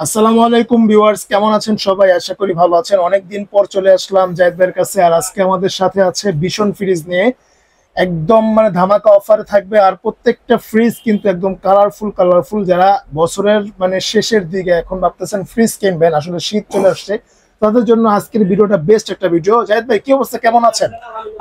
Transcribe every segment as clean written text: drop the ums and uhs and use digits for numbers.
আসসালামু আলাইকুম ভিউয়ার্স, কেমন আছেন সবাই? আশা করি ভালো আছেন। অনেকদিন পর চলে আসলাম জায়েদ ভাইয়ের কাছে। আর আজকে আমাদের সাথে আছে ভীষণ ফ্রিজ নিয়ে একদম ধামাকা অফারে থাকবে। আর প্রত্যেকটা ফ্রিজ কিন্তু একদম কালারফুল। যারা বছরের শেষের দিকে এখন ভাবতেছেন ফ্রিজ কিনবেন, আসলে শীত চলে আসছে, তাদের জন্য আজকের ভিডিওটা বেস্ট একটা ভিডিও। জায়েদ ভাই, কি অবস্থা, কেমন আছেন?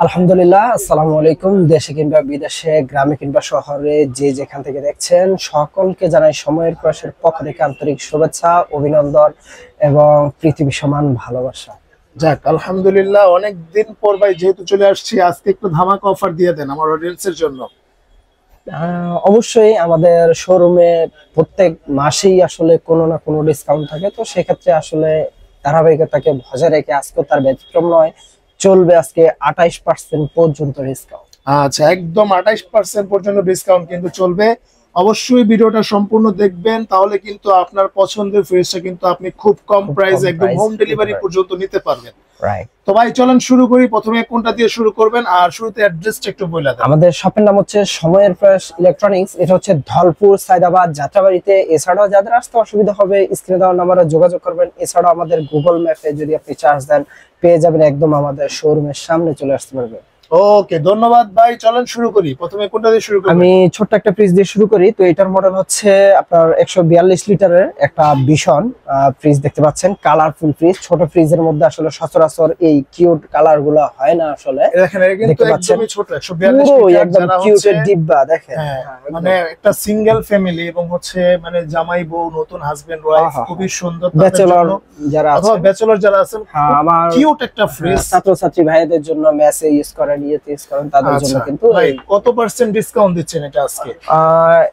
আলহামদুলিল্লাহ, আসসালামু আলাইকুম। দেশে কিংবা বিদেশে, গ্রামে কিংবা শহরে যে যেখান থেকে দেখছেন সকলকে জানাই সময়ের প্রয়াসের পক্ষ থেকে আন্তরিক শুভেচ্ছা, অভিনন্দন এবং পৃথিবী সমান ভালোবাসা। যাক, আলহামদুলিল্লাহ, অনেকদিন পর ভাই যেহেতু চলে আসছি, আজকে একটু ধামাকা অফার দিয়ে দেন আমার অডিয়েন্সের জন্য। অবশ্যই আমাদের শোরুমে প্রত্যেক মাসেই আসলে কোনো না কোনো ডিসকাউন্ট থাকে, তো সেক্ষেত্রে আসলে ধারাবাহিকতাকে বজায় রেখে আজকে তার ব্যতিক্রম নয়, চলবে আজকে 28% পর্যন্ত ডিসকাউন্ট। আচ্ছা, একদম 28% পর্যন্ত ডিসকাউন্ট কিন্তু চলবে। অবশ্যই ভিডিওটা সম্পূর্ণ দেখবেন, তাহলে কিন্তু আপনার পছন্দের ফ্রিজটা কিন্তু আপনি খুব কম প্রাইসে একদম হোম ডেলিভারি পর্যন্ত নিতে পারবেন। রাইট। তো ভাই চলেন শুরু করি। প্রথমে কোনটা দিয়ে শুরু করবেন, আর শুরুতে অ্যাড্রেসটা একটু বলে দেন। আমাদের শপের নাম হচ্ছে সময়ের প্রয়াস ইলেকট্রনিক্স। এটা হচ্ছে ধলপুর, সায়দাবাদ, যাত্রাবাড়িতে। এছাড়াও যাদের আসতে অসুবিধা হবে স্ক্রিনে দেওয়া নাম্বারে যোগাযোগ করবেন। এছাড়াও আমাদের গুগল ম্যাপে যদি আপনি চার্জ দেন পেয়ে যাবেন, একদম আমাদের শোরুমের সামনে চলে আসতে পারবেন। ওকে, ধন্যবাদ ভাই। চলেন শুরু করি। প্রথমে কোনটা দিয়ে শুরু করব? আমি ছোট্ট একটা ফ্রিজ দিয়ে শুরু করি। তো এটার মডেল হচ্ছে আপনার 142 লিটারের একটা ভীষণ ফ্রিজ দেখতে পাচ্ছেন, কালারফুল ফ্রিজ। ছোট ফ্রিজের মধ্যে আসলে সচরাচর এই কিউট কালার গুলো হয় না আসলে। দেখেন, এটা কিন্তু একদমই ছোট, 142 পুরো লিটার, একদম যারা কিউটের ডিব্বা দেখেন। হ্যাঁ, একটা সিঙ্গেল ফ্যামিলি এবং জামাই বউ, নতুন হাজবেন্ড ওয়াইফ, খুবই সুন্দর। ব্যাচেলর যারা আছেন, অথবা ব্যাচেলর যারা আছেন, আমার কিউট একটা ফ্রিজ। ছাত্রছাত্রী ভাইদের জন্য মেসে ইউজ করেন, ইয়েতে ইউজ করেন, তাদের জন্য কিন্তু ভাই কত পার্সেন্ট ডিসকাউন্ট দিচ্ছেন এটা আজকে?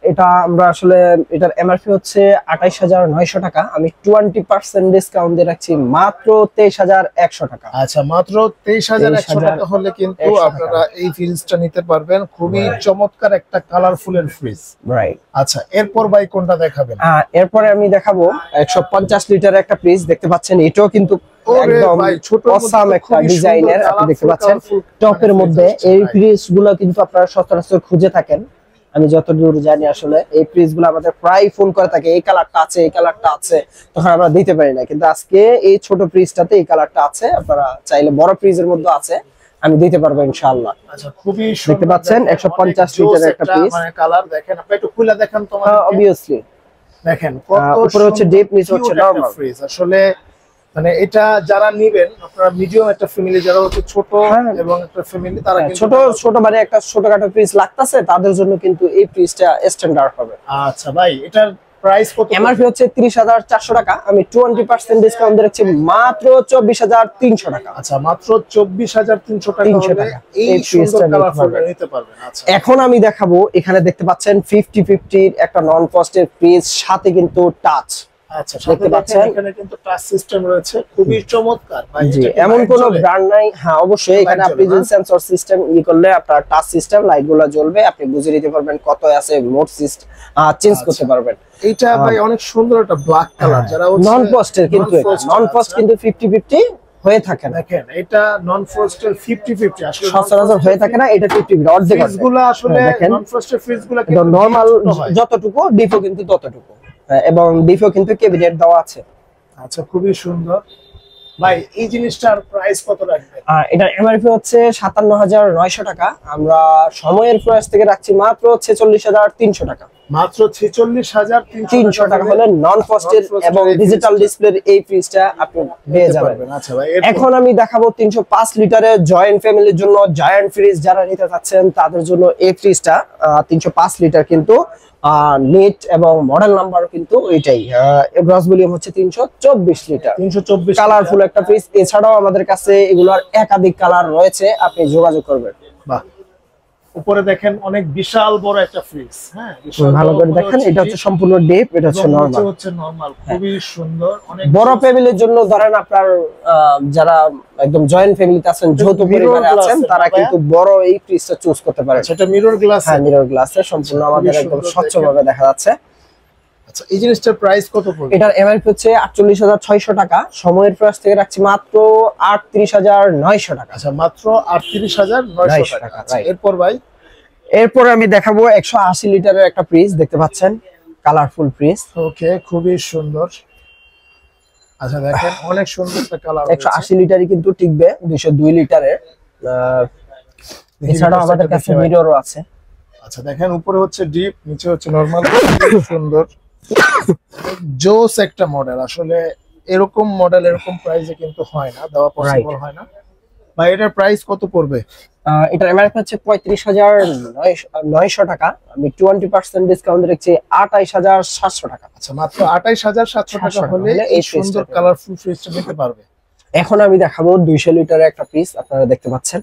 এটা আমরা আসলে এটার এমআরপি হচ্ছে 28,900 টাকা। আমি 20% ডিসকাউন্ট দিয়ে রাখছি মাত্র 23,100 টাকা। আচ্ছা, মাত্র 23,100 টাকা হলে কিন্তু আপনারা এই ফ্রিজটা নিতে পারবেন। খুবই চমৎকার একটা কালারফুল এর ফ্রিজ। রাইট। আচ্ছা, এরপর ভাই কোনটা দেখাবেন? এরপরে আমি দেখাবো 150 লিটার একটা ফ্রিজ দেখতে পাচ্ছেন। এটাও কিন্তু একদম অসাম একটা ডিজাইনের, আপনি দেখতে পাচ্ছেন টপের মধ্যে। এই ফ্রিজ গুলো কিন্তু আপনারা সচরাচর খুঁজে থাকেন, আমি যতদূর জানি আসলে এই ফ্রিজ গুলো আমাদের প্রায় ফোন করে থাকে, এই কালারটা আছে, এই কালারটা আছে, তখন আমরা দিতে পারি না। কিন্তু আজকে এই ছোট ফ্রিজটাতে এই কালারটা আছে, আপনারা চাইলে বড় ফ্রিজের মধ্যে আছে, আমি দিতে পারবো ইনশাআল্লাহ। আচ্ছা, খুবই দেখতে পাচ্ছেন 150 লিটারের একটা ফ্রিজ। কালার দেখেন, আপনি একটু খুলে দেখান তো আমাকে। অবভিয়াসলি দেখেন কত উপরে হচ্ছে ডিপ, নিচে হচ্ছে নরমাল ফ্রিজ। আসলে এটা যারা নেবেন, আপনারা মিডিয়াম একটা ফ্যামিলি, যারা হচ্ছে ছোট এবং একটা ফ্যামিলি, তারা কিন্তু ছোট একটা ছোটখাটো ফ্রিজ লাগতেছে, তাদের জন্য কিন্তু এই ফ্রিজটা স্ট্যান্ডার্ড হবে। আচ্ছা ভাই, এটার প্রাইস কত? এমআরপি হচ্ছে 30,400 টাকা। আমি 20% ডিসকাউন্ট দিচ্ছি মাত্র 24,300 টাকা। আচ্ছা, মাত্র 24,300 টাকা হলে এই সুন্দর কালারফুলটা নিতে পারবেন। আচ্ছা, এখন আমি দেখাবো, এখানে দেখতে পাচ্ছেন 50-50 একটা নন ফ্রস্টেড ফ্রিজ, সাথে কিন্তু টাচ। আচ্ছা, দেখতে পাচ্ছেন এখানে কিন্তু টাচ সিস্টেম রয়েছে, খুবই চমৎকার ভাই। জি, এমন কোনো ব্র্যান্ড নাই। হ্যাঁ, অবশ্যই এখানে আপনি যদি সেন্সর সিস্টেম করলে আপনার টাচ সিস্টেম লাইটগুলো জ্বলবে, আপনি বুঝে নিতে পারবেন কত আছে, মোড সিস্টেম চেঞ্জ করতে পারবেন। এইটা ভাই অনেক সুন্দর একটা ব্ল্যাক কালার, যারা নন ফ্রস্টেড, কিন্তু নন ফ্রস্ট কিন্তু 50-50 হয়ে থাকে না। দেখেন, এটা নন ফ্রস্টের 50-50 আসলে সচরাচর হয়ে থাকে না, এটা 50-50 অর্ধেক। ফ্রিজগুলো আসলে নন ফ্রস্টের ফ্রিজগুলো কিন্তু নরমাল যতটুকু, ডিফও কিন্তু ততটুকু, এবং ডিফও কিন্তু ক্যাবিনেট দেওয়া আছে। আচ্ছা, খুবই সুন্দর ভাই। এই জিনিসটার প্রাইস কত রাখবেন? এটার এমআরপি হচ্ছে 57,900 টাকা। আমরা সময়ের প্রাইস থেকে রাখছি মাত্র 46,300 টাকা। মাত্র 46,300 টাকা হলে নন ফ্রস্টেড এবং ডিজিটাল ডিসপ্লের এই ফ্রিজটা আপনি পেয়ে যাবেন। আচ্ছা ভাই, এখন আমি দেখাবো 305 লিটারের জয়েন্ট ফ্যামিলির জন্য জায়ান্ট ফ্রিজ যারা নিতে চাচ্ছেন তাদের জন্য এই ফ্রিজটা 305 লিটার, কিন্তু নেট এবং মডেল নাম্বারও কিন্তু ওইটাই। গ্রস ভলিউম হচ্ছে 324 লিটার, 324 কালারফুল একটা ফ্রিজ। এছাড়াও আমাদের কাছে এগুলোর একাধিক কালার রয়েছে, আপনি যোগাযোগ করবেন। বাহ, উপরে দেখেন অনেক বিশাল বড় একটা ফ্রিজ। হ্যাঁ, ভালো করে দেখেন, এটা হচ্ছে সম্পূর্ণ ডিপ, এটা হচ্ছে নরমাল, খুবই সুন্দর। অনেক বড় ফ্যামিলির জন্য, ধরেন আপনার যারা একদম জয়েন্ট ফ্যামিলিতে আছেন, যৌথ পরিবারে আছেন, তারা কিন্তু বড় এই ফ্রিজটা চুজ করতে পারে। সেটা মিরর গ্লাস। হ্যাঁ, মিরর গ্লাসে সম্পূর্ণ আমাদের একদম স্বচ্ছভাবে দেখা যাচ্ছে। আচ্ছা, এই জিনিসটার প্রাইস কত পড়বে? এটার এমআরপি হচ্ছে 48,600 টাকা। সময়ের প্রাইস থেকে রাখছি মাত্র 38,900 টাকা। আচ্ছা, মাত্র 38,900 টাকা। এরপর ভাই, এরপর আমি দেখাবো 180 লিটারের একটা ফ্রিজ দেখতে পাচ্ছেন, কালারফুল ফ্রিজ। ওকে, খুবই সুন্দর। আচ্ছা দেখেন অনেক সুন্দর একটা কালার। 180 লিটারই কিন্তু টিকবে, 202 লিটারের। এছাড়াও আমাদের কাছে মিররও আছে। আচ্ছা দেখেন উপরে হচ্ছে ডিপ, নিচে হচ্ছে নরমাল, সুন্দর জোস একটা মডেল। আসলে এরকম মডেল এরকম প্রাইসে কিন্তু হয় না, দেওয়া পসিবল হয় না। ভাই এটার প্রাইস কত পড়বে? এটার এমআরপি হচ্ছে 35,900 টাকা। আমি 20% ডিসকাউন্ট রেখেছি 28,700 টাকা। আচ্ছা মাত্র 28,700 টাকা হলে এই সুন্দর কালারফুল ফ্রিজটা নিতে পারবে। এখন আমি দেখাবো 200 লিটারের একটা ফ্রিজ। আপনারা দেখতে পাচ্ছেন,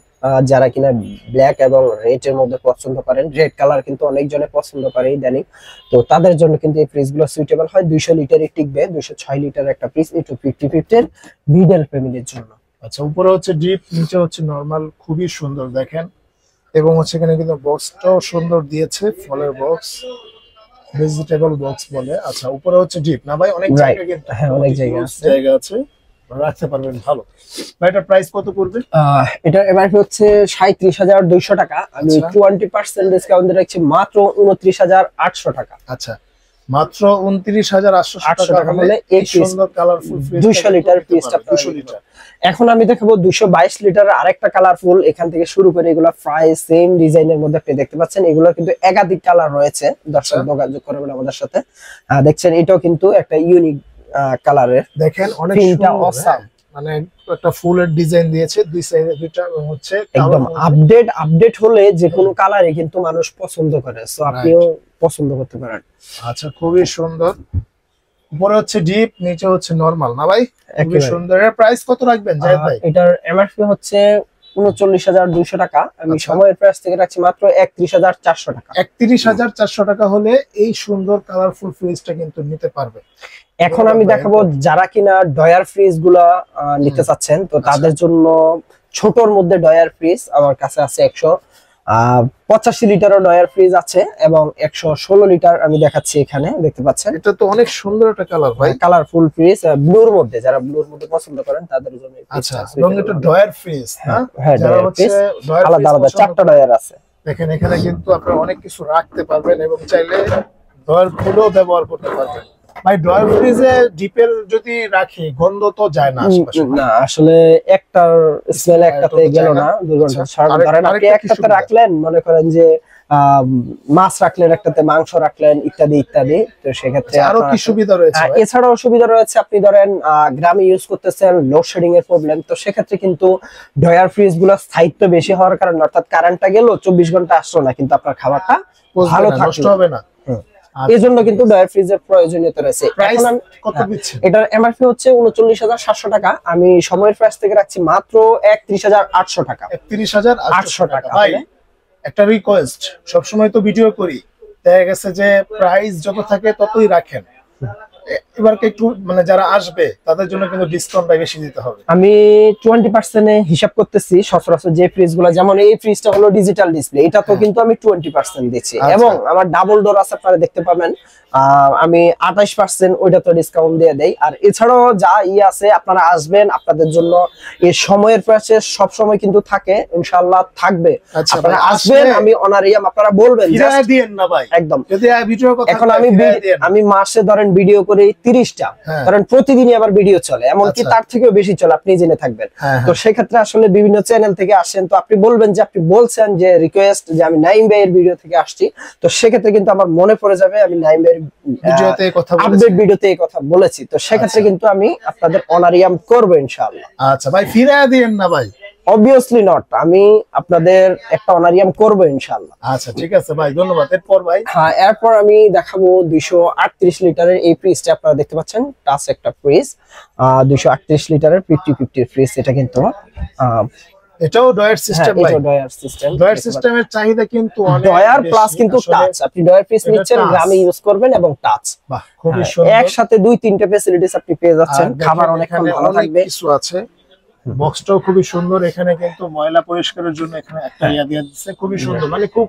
যারা কিনা ব্ল্যাক এবং রেড এর মধ্যে পছন্দ করেন, রেড কালার কিন্তু অনেকজনে পছন্দ করে ইদানিং, তো তাদের জন্য কিন্তু এই ফ্রিজগুলো সুইটেবল হয়। 200 লিটারই টিকবে, 206 লিটারের একটা ফ্রিজ, একটু 50-50 এর মিডল ফ্যামিলির জন্য। আচ্ছা উপরে হচ্ছে ডিপ, নিচে হচ্ছে নরমাল, খুবই সুন্দর দেখেন। এবং হচ্ছে এখানে কিন্তু বক্সটাও সুন্দর দিয়েছে, ফলের বক্স, ভেজিটেবল বক্স বলে। আচ্ছা উপরে হচ্ছে ডিপ না ভাই, অনেক জায়গা কিন্তু, হ্যাঁ অনেক জায়গা আছে, রাখতে পারবেন ভালো। ভাই এটার প্রাইস কত পড়বে? এটার এমআরপি হচ্ছে 37,200 টাকা। আমি 20% ডিসকাউন্ট দিয়ে রাখছি মাত্র 29,800 টাকা। আচ্ছা মাত্র 29,800 টাকা হলে এই সুন্দর কালারফুল ফ্রিজ 200 লিটার ফ্রিজটা 200 লিটার। এখন আমি দেখাবো 222 লিটারের আরেকটা কালারফুল। এখান থেকে শুরু করে এগুলো প্রায় সেম ডিজাইনের মধ্যে আপনি দেখতে পাচ্ছেন। এগুলো কিন্তু একাধিক কালার রয়েছে, দর্শক যোগাযোগ করবেন আমাদের সাথে। দেখছেন এটাও কিন্তু একটা ইউনিক কালারের, দেখেন অনেক সুন্দর, অসাম, মানে একটা ফুলের ডিজাইন দিয়েছে দুই সাইডে দুইটা, হচ্ছে একদম আপডেট হলে যে কোনো কালারই কিন্তু মানুষ পছন্দ করে, সো আপনিও পছন্দ করতে পারেন। আচ্ছা খুবই সুন্দর, উপরে হচ্ছে ডিপ, নিচে হচ্ছে নরমাল না ভাই, খুবই সুন্দর। এর প্রাইস কত রাখবেন জায়েদ ভাই? এটার এমআরপি হচ্ছে 39,200 টাকা। আমি সময়ের প্রাইস থেকে রাখছি মাত্র 31,400 টাকা। 31,400 টাকা হলে এই সুন্দর কালারফুল ফ্রিজটা কিন্তু নিতে পারবে। এখন আমি দেখাবো যারা কিনা ডয়ার ফ্রিজ গুলা নিতে চাচ্ছেন, তো তাদের জন্য ছোটর মধ্যে ডয়ার ফ্রিজ আমার কাছে আছে। 185 লিটারও ডয়ার ফ্রিজ আছে এবং 116 লিটার আমি দেখাচ্ছি এখানে, দেখতে পাচ্ছেন। এটা তো অনেক সুন্দর একটা কালার ভাই, কালারফুল ফ্রিজ, ব্লুর মধ্যে, যারা ব্লুর মধ্যে পছন্দ করেন তাদের জন্য। আচ্ছা এবং এটা ডয়ার ফ্রিজ না? হ্যাঁ ডয়ার ফ্রিজ, আলাদা আলাদা 4টা ডয়ার আছে। দেখেন এখানে কিন্তু আপনারা অনেক কিছু রাখতে পারবেন এবং চাইলে ডয়ার ফুলও ব্যবহার করতে পারবেন। ভাই ডয়ার ফ্রিজে ডিপের যদি রাখি গন্ধ তো যায় না আশেপাশে? না আসলে একটার স্মেল একটাতে গেল না, 2 ঘন্টা ধরেন আপনি একটাতে রাখলেন, মনে করেন যে মাছ রাখলেন, একটাতে মাংস রাখলেন, ইত্যাদি ইত্যাদি, তো সেক্ষেত্রে আরো কি সুবিধা রয়েছে? এছাড়াও সুবিধা রয়েছে, আপনি ধরেন গ্রামে ইউজ করতেছেন, লোডশেডিং এর প্রবলেম, তো সেক্ষেত্রে কিন্তু ডয়ার ফ্রিজ গুলো স্থায়িত্ব বেশি হওয়ার কারণে, অর্থাৎ কারেন্টটা গেল 24 ঘন্টা আসলো না, কিন্তু আপনার খাবারটা ভালো নষ্ট হবে না, এই জন্য কিন্তু ডয়ার ফ্রিজের প্রয়োজনীয়তা রয়েছে। এটার এমআরপি হচ্ছে 39,700 টাকা। আমি সময়ের প্রাইস থেকে রাখছি মাত্র 31,800 টাকা। 31,800 টাকা। ভাই একটা রিকোয়েস্ট, সবসময় তো ভিডিও করি, দেখা গেছে যে প্রাইস যত থাকে ততই রাখেন, এবার একটু মানে যারা আসবে তাদের জন্য কিন্তু ডিসকাউন্টটা বেশি দিতে হবে। আমি 20% এ হিসাব করতেছি। সচরাচর যে ফ্রিজগুলো, যেমন এই ফ্রিজটা হলো ডিজিটাল ডিসপ্লে, এটা তো কিন্তু আমি 20% দিচ্ছি, এবং আমার ডাবল ডোর আছে, আপনারা দেখতে পাবেন। আমি 28% ওইটা তো ডিসকাউন্ট দিয়ে দেই। আর এছাড়াও যা আছে, আপনারা আসবেন, আপনাদের জন্য এই সময়ের প্রাইসে সব সময় কিন্তু থাকে, ইনশাআল্লাহ থাকবে। আপনারা আসবেন, আমি অনারিয়াম, আপনারা বলবেন ফিরায় দিয়েন না ভাই, একদম। যদি ভিডিও কথা এখন আমি মাসে ধরেন ভিডিও করি 30টা, কারণ প্রতিদিনই আবার ভিডিও চলে, এমনকি তার থেকেও বেশি চলে, আপনি জেনে থাকবেন। তো সেক্ষেত্রে আসলে বিভিন্ন চ্যানেল থেকে আসেন, তো আপনি বলবেন যে আপনি বলছেন যে রিকোয়েস্ট যে আমি নাইম ভাইয়ের ভিডিও থেকে আসছি, তো সেক্ষেত্রে কিন্তু আমার মনে পড়ে যাবে আমি নাইম ভাইয়ের ভিডিওতে কথা বলেছি, আপডেট ভিডিওতে এই কথা বলেছি, তো সেক্ষেত্রে কিন্তু আমি আপনাদের অনারিয়াম করব ইনশাআল্লাহ। আচ্ছা ভাই ফিরায় দিয়েন না ভাই, অবভিয়াসলি নট, আমি আপনাদের একটা অনারিয়াম করব ইনশাআল্লাহ। আচ্ছা ঠিক আছে ভাই, ধন্যবাদ। এরপর ভাই? হ্যাঁ এরপর আমি দেখাবো 238 লিটারের এই ফ্রিজটা, আপনারা দেখতে পাচ্ছেন, টাচ একটা ফ্রিজ, 238 লিটারের 50-50 ফ্রিজ। এটা কিন্তু এটাও ডয়ার সিস্টেম ভাই, ডয়ার সিস্টেমের চাহিদা কিন্তু অনেক, ডয়ার প্লাস কিন্তু টাচ। আপনি ডয়ার ফ্রিজ নিচ্ছেন, গ্রামে ইউজ করবেন এবং টাচ, বাহ খুবই সুন্দর, একসাথে 2-3টে ফ্যাসিলিটিস আপনি পেয়ে যাচ্ছেন। খাবার অনেকক্ষণ ভালো থাকবে, কিছু আছে। বক্সটাও খুবই সুন্দর, এখানে কিন্তু ময়লা পরিষ্কারের জন্য এখানে একটা ইয়া দিয়ে দিচ্ছে, খুবই সুন্দর, মানে খুব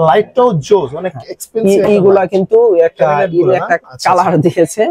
লাইটটাও জোস, অনেক এক্সপেন্সিভ। এইগুলা কিন্তু একটা কালার দিয়েছে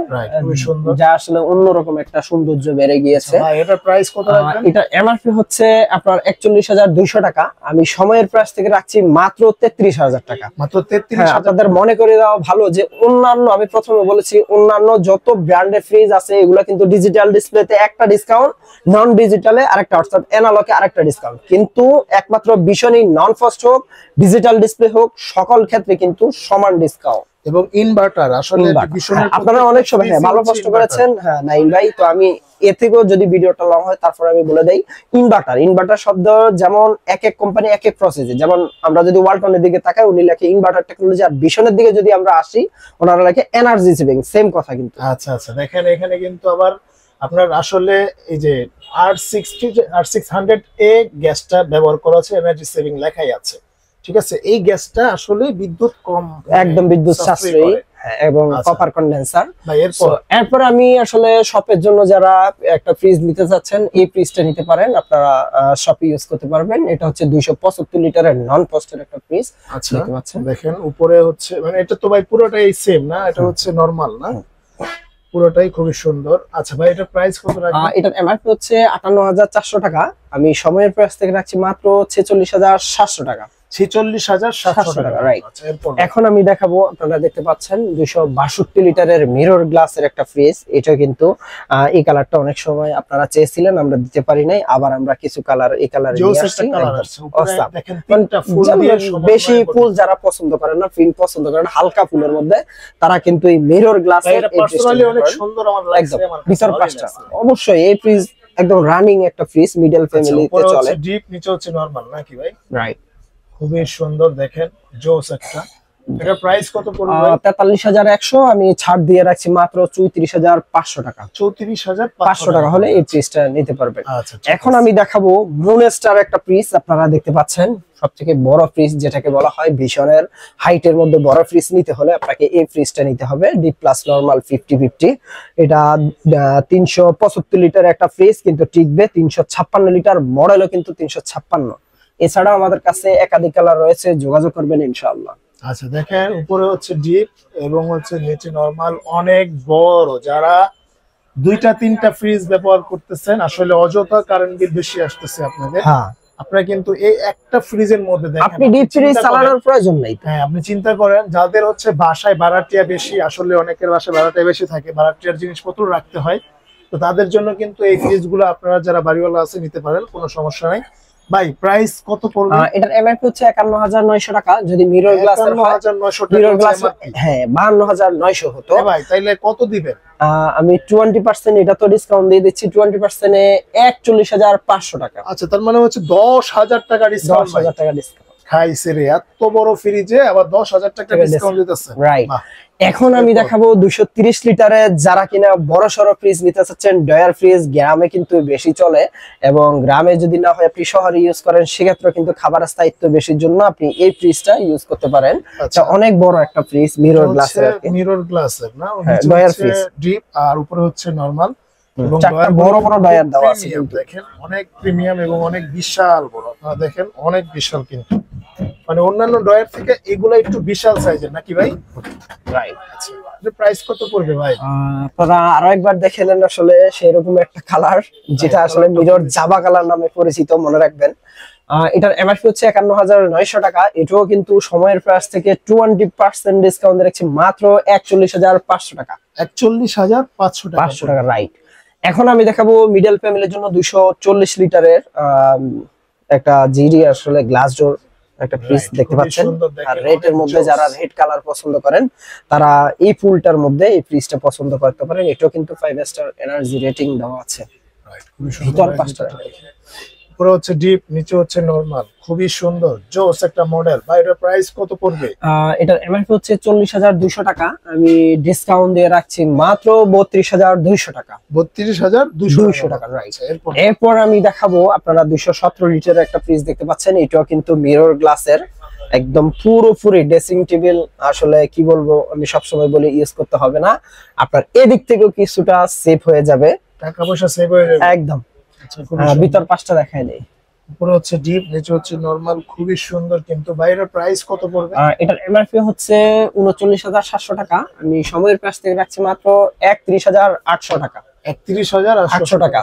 যা আসলে অন্যরকম একটা সৌন্দর্য বেড়ে গিয়েছে। এটার প্রাইস কত রাখবেন? এটা এমআরপি হচ্ছে আপনার ৪১,২০০ টাকা, আমি সময়ের প্রাইস থেকে রাখছি মাত্র ৩৩,০০০ টাকা। মাত্র ৩৩,০০০। আপনাদের মনে করে দেওয়া ভালো যে অন্যান্য, আমি প্রথমে বলেছি অন্যান্য যত ব্র্যান্ডের ফ্রিজ আছে এগুলা কিন্তু ডিজিটাল ডিসপ্লেতে একটা ডিসকাউন্ট, নন ডিজিটালে আরেকটা, অর্থাৎ অ্যানালগে আরেকটা ডিসকাউন্ট, কিন্তু একমাত্র ভীষণই নন ফাস্ট হোক ডিজিটাল ডিসপ্লে হোক সকল ক্ষেত্রে কিন্তু সমান ডিসকাউন্ট। এবং ইনভার্টার আসলে আপনারা অনেক সময় ভালো প্রশ্ন করেছেন। হ্যাঁ নাইম ভাই, তো আমি এর থেকেও যদি ভিডিওটা লং হয় তারপর আমি বলে দেই, ইনভার্টার শব্দ যেমন এক এক কোম্পানি এক এক প্রসেসে, যেমন আমরা যদি ওয়ালটনের দিকে তাকাই উনি লেখে ইনভার্টার টেকনোলজি, আর ভীষণের দিকে যদি আমরা আসি ওনারা লেখে এনার্জি সেভিং, সেম কথা কিন্তু। আচ্ছা আচ্ছা, দেখেন এখানে কিন্তু আবার আপনার আসলে এই যে R600A গ্যাসটা ব্যবহার করা আছে, এনার্জি সেভিং লেখাই আছে, ঠিক আছে। এই গ্যাসটা আসলে বিদ্যুৎ কম, একদম বিদ্যুৎ সাশ্রয়ী এবং কপার কন্ডেন্সার। এরপর আমি আসলে শপের জন্য যারা একটা ফ্রিজ নিতে চাচ্ছেন এই ফ্রিজটা নিতে পারেন, আপনারা শপে ইউজ করতে পারবেন। এটা হচ্ছে 275 লিটারের নন ফ্রস্টের একটা ফ্রিজ। আচ্ছা দেখেন উপরে হচ্ছে, মানে এটা তো ভাই পুরোটাই সেম না, এটা হচ্ছে নরমাল না, পুরোটাই খুবই সুন্দর। আচ্ছা ভাই এটার প্রাইস কত রাখবেন? এটার এমআরপি হচ্ছে ৫৮,৪০০ টাকা, আমি সময়ের প্রাইস থেকে রাখছি মাত্র ৪৬,৭০০ টাকা। ৪৬,৭০০ টাকা, রাইট। এখন আমি দেখাবো, আপনারা দেখতে পাচ্ছেন ২৬২ লিটারের মিরর গ্লাসের একটা ফ্রিজ। এটা কিন্তু এই কালারটা অনেক সময় আপনারা চেয়েছিলেন, আমরা দিতে পারি নাই, আবার আমরা কিছু কালার এই কালার নিয়ে আসছি। বেশি ফুল যারা পছন্দ করেন না, প্রিন্ট পছন্দ করেন হালকা ফুলের মধ্যে, তারা কিন্তু এই মিরর গ্লাসের অনেক সুন্দর আমার লাগছে। আমার ভিতর পাঁচটা অবশ্যই এই ফ্রিজ একদম রানিং একটা ফ্রিজ, মিডল ফ্যামিলিতে চলে। ডিপ নিচে হচ্ছে নরমাল নাকি ভাই? রাইট, খুবই সুন্দর, দেখেন জোস একটা। এটা প্রাইস কত পড়বে? ৪৩,১০০, আমি ছাড় দিয়ে রাখছি মাত্র ৩৪,৫০০ টাকা। ৩৪,৫০০ টাকা হলে এই ফ্রিজটা নিতে পারবেন। আচ্ছা, এখন আমি দেখাবো মুনস্টার একটা ফ্রিজ, আপনারা দেখতে পাচ্ছেন সবথেকে বড় ফ্রিজ যেটাকে বলা হয় ভীষণের হাইটের মধ্যে বড় ফ্রিজ নিতে হলে আপনাকে এই ফ্রিজটা নিতে হবে, ডি প্লাস নরমাল 50-50। এটা ৩৭৫ লিটার একটা ফ্রিজ, কিন্তু টিকবে ৩৫৬ লিটার, মডেলও কিন্তু ৩৫৬। এছাড়াও আমাদের কাছে একাধিক কালার রয়েছে, যোগাযোগ করবেন ইনশাআল্লাহ। আচ্ছা দেখেন উপরে হচ্ছে ডিপ এবং হচ্ছে নিচে নরমাল, অনেক বড়। যারা 2-3টা ফ্রিজ ব্যবহার করতেছেন আসলে অযথা কারেন্ট বিল বেশি আসতেছে আপনাদের। হ্যাঁ, আপনারা কিন্তু এই একটা ফ্রিজের মধ্যে দেখেন, আপনি ডিপ ফ্রিজ চালানোর প্রয়োজন নাই। হ্যাঁ, আপনি চিন্তা করেন যাদের হচ্ছে বাসায় ভাড়াটিয়া বেশি, আসলে অনেকের বাসায় ভাড়াটিয়া বেশি থাকে, ভাড়াটিয়ার জিনিসপত্র রাখতে হয়, তো তাদের জন্য কিন্তু এই ফ্রিজগুলো আপনারা যারা বাড়িওয়ালা আছে নিতে পারেন, কোনো সমস্যা নাই। ভাই প্রাইস কত পড়বে? এটার এমআরপি হচ্ছে ৫১,৯০০ টাকা, যদি মিরর গ্লাসের হয় মিরর গ্লাস হ্যাঁ ৫২,৯০০ হতো। ভাই তাইলে কত দিবেন? আমি 20% এটা তো ডিসকাউন্ট দিয়ে দিচ্ছি, 20% এ ৪১,৫০০ টাকা। আচ্ছা, তার মানে হচ্ছে ১০,০০০ টাকা ডিসকাউন্ট। ১০,০০০ টাকা ডিসকাউন্ট খাইছে রে, এত বড় ফ্রিজে আবার ১০,০০০ টাকা ডিসকাউন্ট দিতেছে, রাইট। এখন আমি দেখাবো ২৩০ লিটারের, যারা কিনা বড় সড়ো ফ্রিজ নিতে চাচ্ছেন, ডয়ার ফ্রিজ গ্রামে কিন্তু বেশি চলে, এবং গ্রামে যদি না হয় আপনি শহরে ইউজ করেন সেক্ষেত্রে কিন্তু খাবারের স্থায়িত্ব বেশির জন্য আপনি এই ফ্রিজটা ইউজ করতে পারেন। অনেক বড় একটা ফ্রিজ, মিরর গ্লাসের, মিরর গ্লাসের না, ডয়ার ফ্রিজ ডিপ আর উপরে হচ্ছে নরমাল, এবং বড় বড় ডয়ার দেওয়া আছে। দেখেন অনেক প্রিমিয়াম এবং অনেক বিশাল বড়, আপনারা দেখেন অনেক বিশাল, কিন্তু মানে অন্যান্য ডয়ার থেকে এগুলা একটু বিশাল সাইজের নাকি ভাই? রাইট। আচ্ছা, এর প্রাইস কত পড়বে ভাই? আপনারা আরো একবার দেখে নেন, আসলে সেরকম একটা কালার যেটা আসলে মিরর জাবা কালার নামে পরিচিত, মনে রাখবেন। এটার এমআরপি হচ্ছে ৫১,৯০০ টাকা, এটাও কিন্তু সময়ের প্রাইস থেকে 20% ডিসকাউন্ট রাখছি মাত্র ৪১,৫০০ টাকা। ৪১,৫০০ টাকা, রাইট। এখন আমি দেখাবো মিডল ফ্যামিলির জন্য ২৪০ লিটারের একটা জিডি আসলে গ্লাস ডোর একটা ফ্রিজ দেখতে পাচ্ছেন, আর রেড এর মধ্যে যারা রেড কালার পছন্দ করেন তারা এই ফুলটার মধ্যে এই ফ্রিজটা পছন্দ করতে পারেন। এটাও কিন্তু 5 স্টার এনার্জি রেটিং দেওয়া আছে, ভিতর 5টা, পুরো হচ্ছে ডিপ, নিচে হচ্ছে নরমাল, খুবই সুন্দর জোস একটা মডেল। ভাই এটার প্রাইস কত পড়বে? এটার এমআরপি হচ্ছে ৪০,২০০ টাকা, আমি ডিসকাউন্ট দিয়ে রাখছি মাত্র ৩২,২০০ টাকা। ৩২,২০০ টাকা, রাইট। এরপর আমি দেখাবো আপনারা ২১৭ লিটারের একটা ফ্রিজ দেখতে পাচ্ছেন, এটাও কিন্তু মিরর গ্লাসের, একদম পুরোপুরি ড্রেসিং টেবিল, আসলে কি বলবো, আমি সবসময় বলি ইউজ করতে হবে না, আপনার এদিক থেকেও কিছুটা সেভ হয়ে যাবে, টাকা পয়সা সেভ হয়ে যাবে একদম। ভিতর 5টা দেখাই দেই, উপরে হচ্ছে ডিপ, নিচে হচ্ছে নরমাল, খুবই সুন্দর। কিন্তু বাইরের প্রাইস কত পড়বে? এটার এমআরপি হচ্ছে ৩৯,৭০০ টাকা, আমি সময়ের প্রাইস থেকে রাখছি মাত্র ৩১,৮০০ টাকা। ৩১,৮০০ টাকা।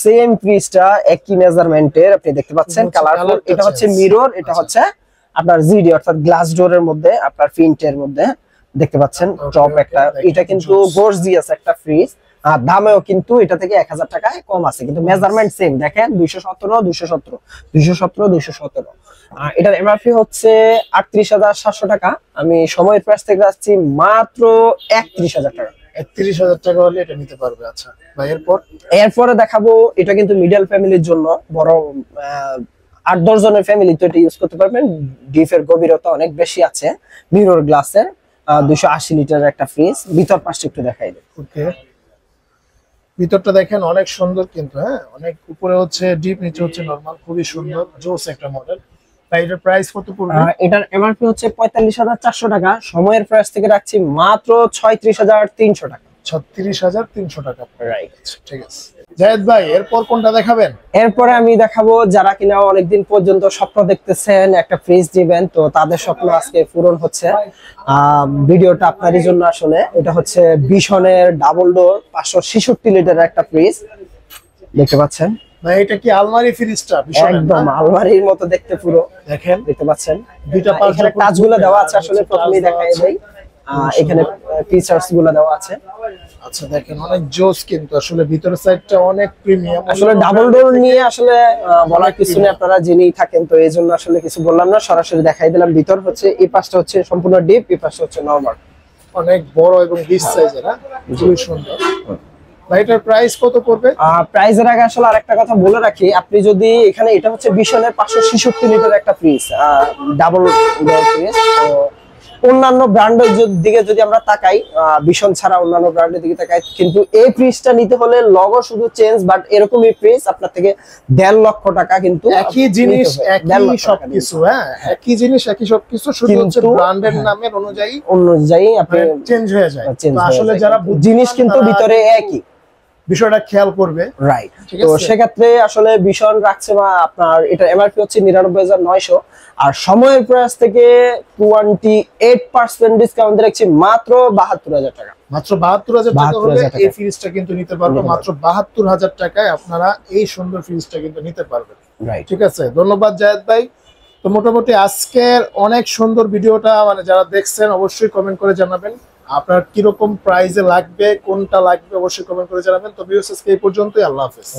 সেম পিসটা একই মেজারমেন্টের আপনি দেখতে পাচ্ছেন, কালারফুল। এটা হচ্ছে মিরর, এটা হচ্ছে আপনার জিডি অর্থাৎ গ্লাস ডোরের মধ্যে, আপনার প্রিন্টের মধ্যে দেখতে পাচ্ছেন টপ একটা। এটা কিন্তু গর্জিয়াস একটা ফ্রিজ, আর দামেও কিন্তু এটা থেকে ১০০০ টাকায় কম আছে, কিন্তু মেজারমেন্ট সেম। দেখেন ২১৭ এটার এমআরপি হচ্ছে ৩৮,৭০০ টাকা, আমি সময়ের প্রাইস থেকে যাচ্ছি মাত্র ৩১,০০০ টাকা। ৩১,০০০ টাকা হলে এটা নিতে পারবে। আচ্ছা ভাই, এরপরে দেখাবো, এটা কিন্তু মিডল ফ্যামিলির জন্য, বড় ৮-১০ জনের ফ্যামিলি তো এটা ইউজ করতে পারবেন। ডিপের গভীরতা অনেক বেশি আছে, মিরর গ্লাসের ২৮০ লিটারের একটা ফ্রিজ। ভিতর পাশটা একটু দেখাই দেব। ওকে, ভিতরটা দেখেন অনেক সুন্দর কিন্তু, হ্যাঁ অনেক। উপরে হচ্ছে ডিপ, নিচে হচ্ছে নরমাল, খুবই সুন্দর, জোস একটা মডেল। ভাই এটার প্রাইস কত পড়বে? এটার এমআরপি হচ্ছে ৪৫,৪০০ টাকা, সময়ের প্রাইস থেকে রাখছি মাত্র ৩৬,৩০০ টাকা। ৩৬,৩০০ টাকা। রাইট, ঠিক আছে জায়েদ ভাই, এরপর কোনটা দেখাবেন? এরপরে আমি দেখাবো যারা কিনা অনেকদিন পর্যন্ত স্বপ্ন দেখতেছেন একটা ফ্রিজ দিবেন, তো তাদের স্বপ্ন আজকে পূরণ হচ্ছে। ভিডিওটা আপনারই জন্য আসলে। এটা হচ্ছে বিশনের ডাবল ডোর ৫৬৬ লিটারের একটা ফ্রিজ দেখতে পাচ্ছেন। ভাই এটা কি আলমারি ফ্রিজটা? একদম আলমারির মতো দেখতে, পুরো দেখেন দেখতে পাচ্ছেন। দুইটা এখানে টাচগুলো দেওয়া আছে, আসলে প্রথমেই দেখাই দেই। এখানে ফিচারস গুলো দেওয়া আছে। আচ্ছা দেখেন অনেক জোস কিন্তু, আসলে ভিতরের সাইডটা অনেক প্রিমিয়াম। আসলে ডাবল ডোর নিয়ে আসলে বলার কিছু নেই, আপনারা জেনেই থাকেন, তো এই জন্য আসলে কিছু বললাম না, সরাসরি দেখাই দিলাম। ভিতর হচ্ছে এই পাশটা হচ্ছে সম্পূর্ণ ডিপ, এই পাশটা হচ্ছে নরমাল। অনেক বড় এবং বিগ সাইজের, হ্যাঁ খুবই সুন্দর। ভাই এটার প্রাইস কত পড়বে? প্রাইসের আগে আসলে আরেকটা কথা বলে রাখি, আপনি যদি এখানে, এটা হচ্ছে বিশনের ৫৬৬ লিটার একটা ফ্রিজ, ডাবল ডোর ফ্রিজ। তো অন্যান্য ব্র্যান্ডের দিকে যদি আমরা তাকাই, বিশন ছাড়া অন্যান্য ব্র্যান্ডের দিকে তাকাই, কিন্তু এই ফ্রিজটা নিতে হলে লগো শুধু চেঞ্জ, বাট এরকমই ফ্রিজ আপনার থেকে ১.৫ লক্ষ টাকা, কিন্তু একই জিনিস একই সবকিছু, হ্যাঁ একই জিনিস একই সবকিছু, শুধু হচ্ছে ব্র্যান্ডের নামের অনুযায়ী আপনি চেঞ্জ হয়ে যায়। তো আসলে যারা জিনিস কিন্তু ভিতরে একই, বিষয়টা খেয়াল করবে। রাইট। তো সেক্ষেত্রে আসলে ভীষণ রাখছে, বা আপনার এটা এমআরপি হচ্ছে ৯৯,৯০০, আর সময়ের প্রাইস থেকে 28% ডিসকাউন্ট রাখছি মাত্র ৭২,০০০ টাকা। মাত্র ৭২,০০০ টাকা হলে এই ফ্রিজটা কিন্তু নিতে পারবে। মাত্র ৭২,০০০ টাকায় আপনারা এই সুন্দর ফ্রিজটা কিন্তু নিতে পারবেন। রাইট, ঠিক আছে, ধন্যবাদ জায়েদ ভাই। তো মোটামুটি আজকের অনেক সুন্দর ভিডিওটা, মানে যারা দেখছেন অবশ্যই কমেন্ট করে জানাবেন আপনার কিরকম প্রাইসে লাগবে, কোনটা লাগবে, অবশ্যই কমেন্ট করে জানাবেন। তো ভিউয়ার্স আজকে এই পর্যন্তই, আল্লাহ হাফেজ।